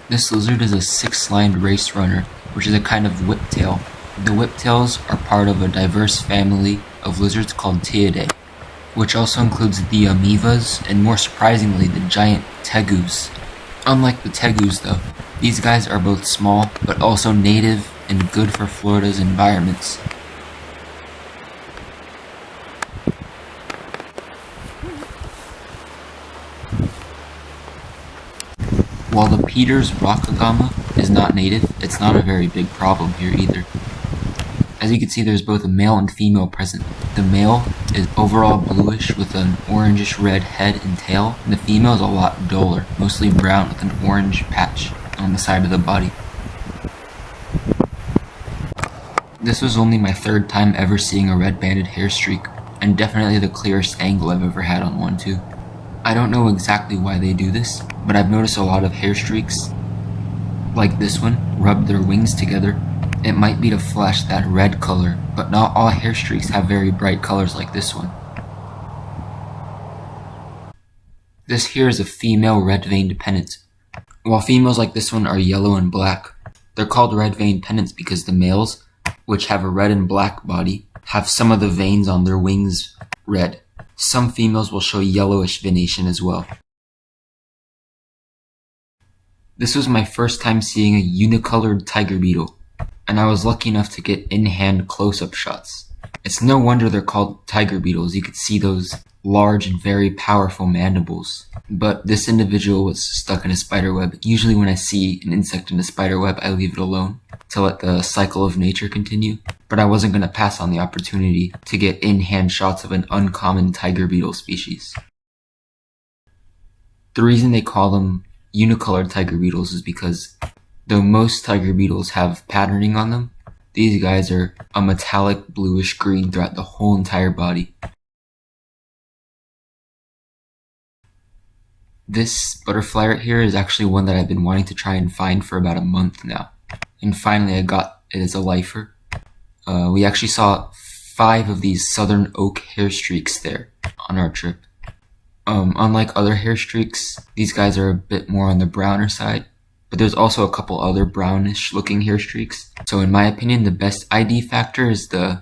This lizard is a six-lined race runner, which is a kind of whiptail. The whiptails are part of a diverse family of lizards called Teiidae, which also includes the amoebas and, more surprisingly, the giant tegus. Unlike the tegus though, these guys are both small but also native and good for Florida's environments. While the Peter's Rockagama is not native, it's not a very big problem here either. As you can see, there's both a male and female present. The male is overall bluish with an orangish red head and tail, and the female is a lot duller, mostly brown with an orange patch on the side of the body. This was only my third time ever seeing a red-banded hair streak, and definitely the clearest angle I've ever had on one too. I don't know exactly why they do this, but I've noticed a lot of hair streaks, like this one, rub their wings together. It might be to flash that red color, but not all hair streaks have very bright colors like this one. This here is a female red-veined pennant. While females like this one are yellow and black, they're called red-veined pennants because the males, which have a red and black body, have some of the veins on their wings red. Some females will show yellowish venation as well. This was my first time seeing a unicolored tiger beetle, and I was lucky enough to get in-hand close-up shots. It's no wonder they're called tiger beetles. You could see those large and very powerful mandibles. But this individual was stuck in a spider web. Usually when I see an insect in a spider web, I leave it alone to let the cycle of nature continue. But I wasn't going to pass on the opportunity to get in-hand shots of an uncommon tiger beetle species. The reason they call them unicolored tiger beetles is because though most tiger beetles have patterning on them, these guys are a metallic bluish green throughout the whole entire body. This butterfly right here is actually one that I've been wanting to try and find for about a month now. And finally I got it as a lifer. We actually saw 5 of these southern oak hair streaks there on our trip. Unlike other hair streaks, these guys are a bit more on the browner side, but there's also a couple other brownish looking hair streaks. So in my opinion, the best ID factor is the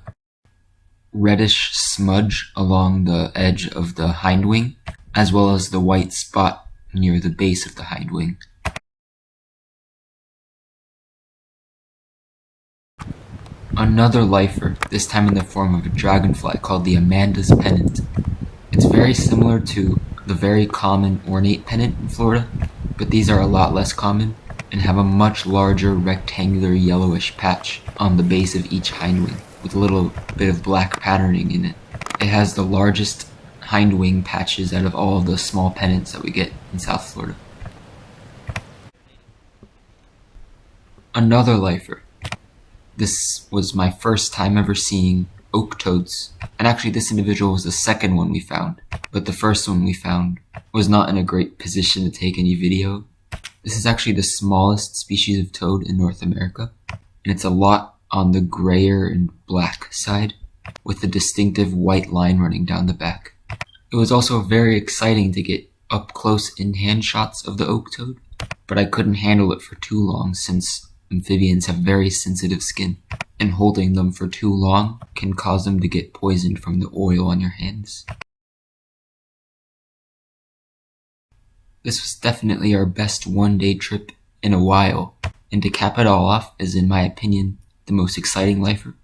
reddish smudge along the edge of the hind wing, as well as the white spot near the base of the hind wing. Another lifer, this time in the form of a dragonfly called the Amanda's pennant. It's very similar to the very common ornate pennant in Florida, but these are a lot less common and have a much larger rectangular yellowish patch on the base of each hind wing with a little bit of black patterning in it. It has the largest hind wing patches out of all of the small pennants that we get in South Florida. Another lifer. This was my first time ever seeing oak toads, and actually this individual was the second one we found, but the first one we found was not in a great position to take any video. This is actually the smallest species of toad in North America, and it's a lot on the grayer and black side, with a distinctive white line running down the back. It was also very exciting to get up close in-hand shots of the oak toad, but I couldn't handle it for too long since amphibians have very sensitive skin, and holding them for too long can cause them to get poisoned from the oil on your hands. This was definitely our best one-day trip in a while, and to cap it all off is, in my opinion, the most exciting lifer,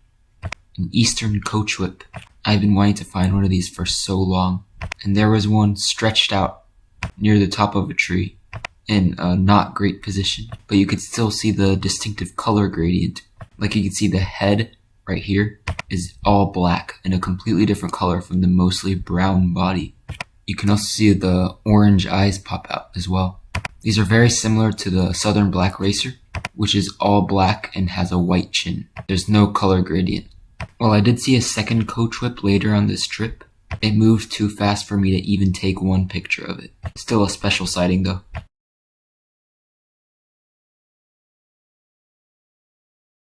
an eastern COACHWHIP. I've been wanting to find one of these for so long, and there was one stretched out near the top of a tree in a not great position, but you could still see the distinctive color gradient. Like you can see the head right here is all black and a completely different color from the mostly brown body. You can also see the orange eyes pop out as well. These are very similar to the southern black racer, which is all black and has a white chin. There's no color gradient. While I did see a second COACHWHIP later on this trip, it moved too fast for me to even take one picture of it. Still a special sighting though.